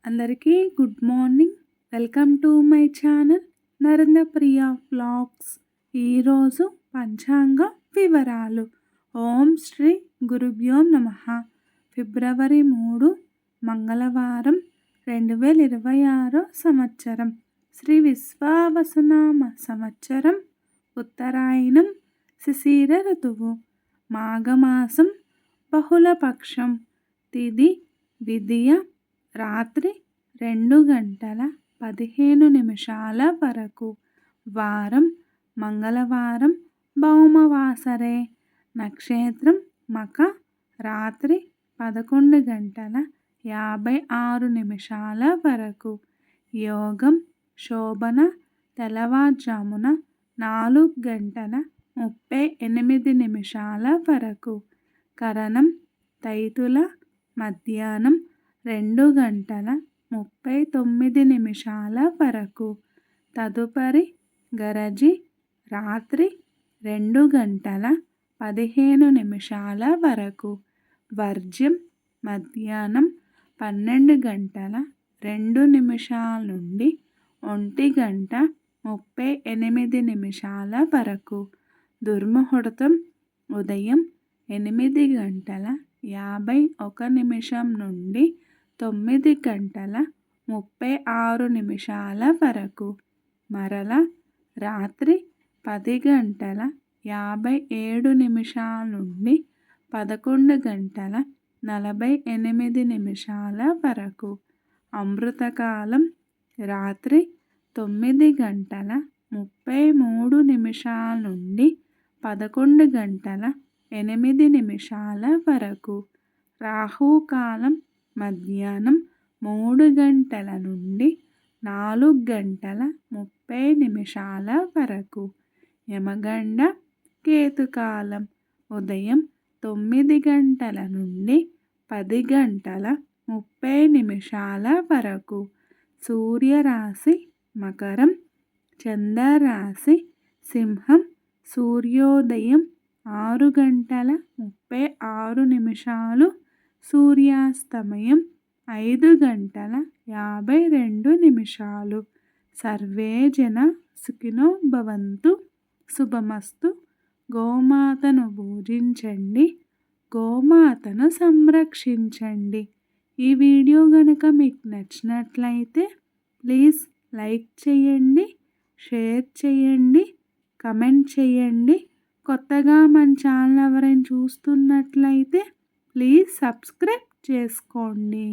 అందరికీ good morning. Welcome to my channel Narendra Priya vlogs. ఈరోజు పంచాంగ వివరాలు. ఓం శ్రీ గురుభ్యో నమః. ఫిబ్రవరి 3 మంగళవారం 2026 సంవత్సరం. శ్రీ విశ్వావసునామ సంవత్సరం. ఉత్తరాయణం. శిశిర ఋతువు. మాఘమాసం. బహుళపక్షం. తిథి విదియ. రాత్రి 2:15 వరకు. వారం మంగళవారం. భౌమవాసరే. నక్షత్రం మఖ. రాత్రి 11:56 వరకు. యోగం శోభన. తెల్లవారుజామున 4:38 వరకు. కరణం తైతుల. మధ్యాహ్నం 2:39 వరకు. తదుపరి గరజి. రాత్రి 2:15 వరకు. వర్జ్యం మధ్యాహ్నం 12:02 నుండి 1:38 వరకు. దుర్ముహూర్తం ఉదయం 8:51 నుండి 9:36 వరకు. మరల రాత్రి 10:57 నుండి 11:48 వరకు. అమృతకాలం రాత్రి 9:33 నుండి 11:08 వరకు. రాహుకాలం మధ్యాహ్నం 3 నుండి 4:30 వరకు. యమగండ కేతుకాలం ఉదయం 9 నుండి 10:30 వరకు. సూర్యరాశి మకరం. చంద్రరాశి సింహం. సూర్యోదయం 6:36. సూర్యాస్తమయం 5:52. సర్వే జన సుఖినో భవంతు. శుభమస్తు. గోమాతను పూజించండి. గోమాతను సంరక్షించండి. ఈ వీడియో గనుక మీకు నచ్చినట్లయితే ప్లీజ్ లైక్ చేయండి, షేర్ చేయండి, కమెంట్ చేయండి. కొత్తగా మన ఛానల్ ఎవరైనా చూస్తున్నట్లయితే ప్లీజ్ సబ్స్క్రైబ్ చేసుకోండి.